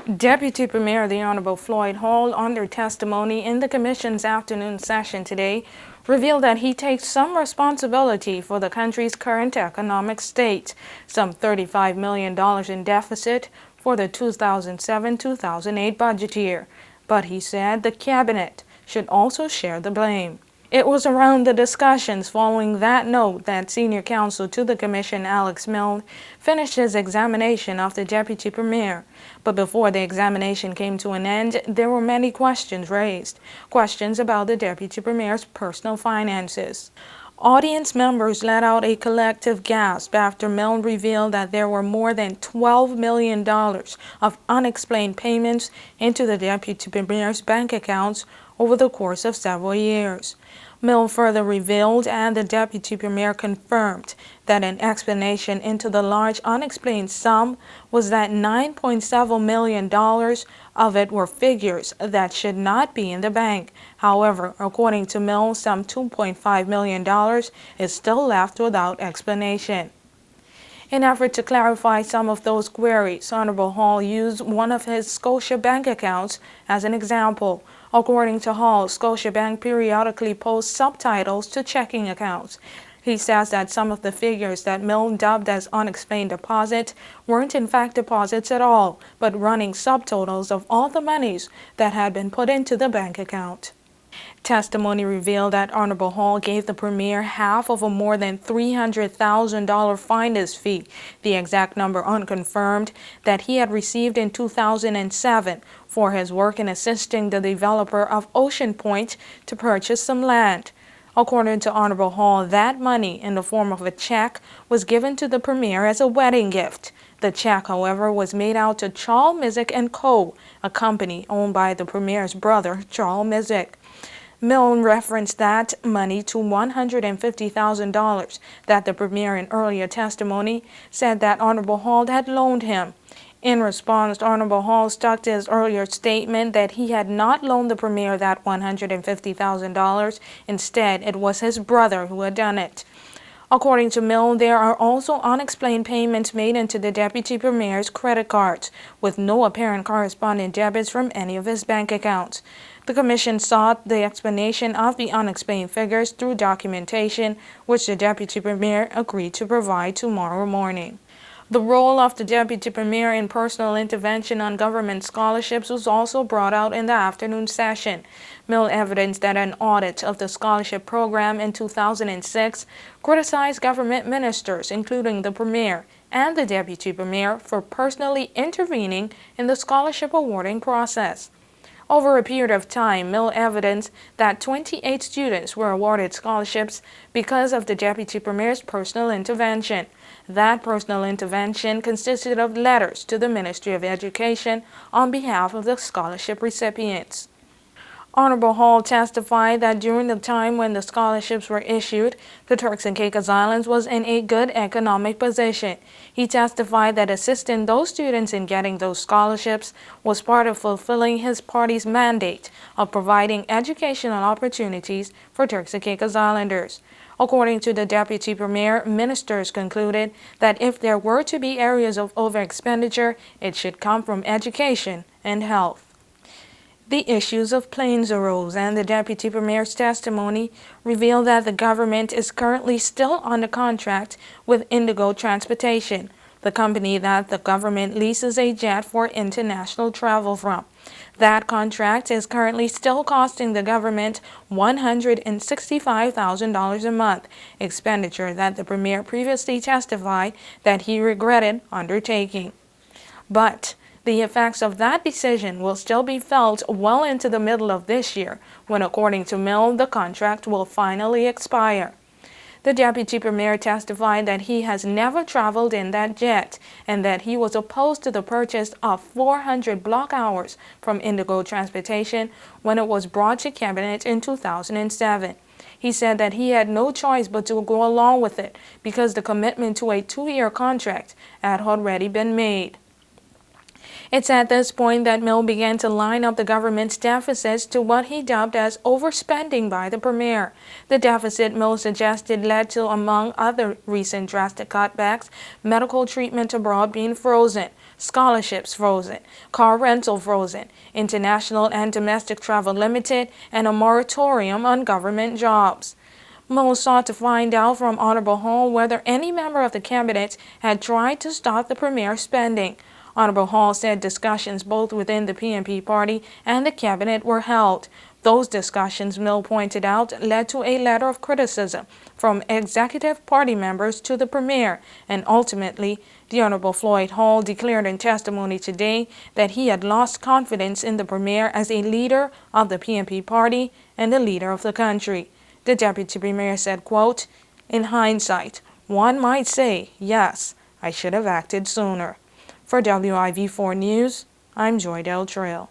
Deputy Premier the Honorable Floyd Hall, under testimony in the Commission's afternoon session today, revealed that he takes some responsibility for the country's current economic state, some $35 million in deficit for the 2007-2008 budget year. But he said the Cabinet should also share the blame. It was around the discussions following that note that Senior Counsel to the Commission, Alex Milne, finished his examination of the Deputy Premier. But before the examination came to an end, there were many questions raised, questions about the Deputy Premier's personal finances. Audience members let out a collective gasp after Milne revealed that there were more than $12 million of unexplained payments into the Deputy Premier's bank accounts over the course of several years. Milne further revealed, and the Deputy Premier confirmed, that an explanation into the large unexplained sum was that $9.7 million of it were figures that should not be in the bank. However, according to Milne, some $2.5 million is still left without explanation. In an effort to clarify some of those queries, Honorable Hall used one of his Scotia Bank accounts as an example. According to Hall, Scotiabank periodically posts subtitles to checking accounts. He says that some of the figures that Milne dubbed as unexplained deposits weren't in fact deposits at all, but running subtotals of all the monies that had been put into the bank account. Testimony revealed that Honorable Hall gave the Premier half of a more than $300,000 finder's fee, the exact number unconfirmed, that he had received in 2007 for his work in assisting the developer of Ocean Point to purchase some land. According to Honorable Hall, that money, in the form of a check, was given to the Premier as a wedding gift. The check, however, was made out to Charles Mizik & Co., a company owned by the Premier's brother, Charles Mizik. Milne referenced that money to $150,000 that the Premier in earlier testimony said that Honorable Hall had loaned him. In response, Honorable Hall stuck to his earlier statement that he had not loaned the Premier that $150,000. Instead, it was his brother who had done it. According to Milne, there are also unexplained payments made into the Deputy Premier's credit cards, with no apparent corresponding debits from any of his bank accounts. The Commission sought the explanation of the unexplained figures through documentation, which the Deputy Premier agreed to provide tomorrow morning. The role of the Deputy Premier in personal intervention on government scholarships was also brought out in the afternoon session. Milne evidenced that an audit of the scholarship program in 2006 criticized government ministers, including the Premier and the Deputy Premier, for personally intervening in the scholarship awarding process. Over a period of time, Milne evidenced that 28 students were awarded scholarships because of the Deputy Premier's personal intervention. That personal intervention consisted of letters to the Ministry of Education on behalf of the scholarship recipients. Honorable Hall testified that during the time when the scholarships were issued, the Turks and Caicos Islands was in a good economic position. He testified that assisting those students in getting those scholarships was part of fulfilling his party's mandate of providing educational opportunities for Turks and Caicos Islanders. According to the Deputy Premier, ministers concluded that if there were to be areas of overexpenditure, it should come from education and health. The issues of planes arose, and the Deputy Premier's testimony revealed that the government is currently still under contract with Indigo Transportation, the company that the government leases a jet for international travel from. That contract is currently still costing the government $165,000 a month, expenditure that the Premier previously testified that he regretted undertaking. But the effects of that decision will still be felt well into the middle of this year, when, according to Milne, the contract will finally expire. The Deputy Premier testified that he has never traveled in that jet and that he was opposed to the purchase of 400 block hours from Indigo Transportation when it was brought to Cabinet in 2007. He said that he had no choice but to go along with it because the commitment to a 2-year contract had already been made. It's at this point that Milne began to line up the government's deficits to what he dubbed as overspending by the Premier. The deficit, Milne suggested, led to, among other recent drastic cutbacks, medical treatment abroad being frozen, scholarships frozen, car rental frozen, international and domestic travel limited, and a moratorium on government jobs. Mo sought to find out from Honorable Hall whether any member of the cabinet had tried to stop the premier spending. Honorable Hall said discussions both within the PNP party and the cabinet were held. Those discussions, Mill pointed out, led to a letter of criticism from executive party members to the premier, and ultimately, the Honorable Floyd Hall declared in testimony today that he had lost confidence in the premier as a leader of the PNP party and a leader of the country. The deputy premier said, quote, "In hindsight, one might say, yes, I should have acted sooner." For WIV4 News, I'm Joy Del Trail.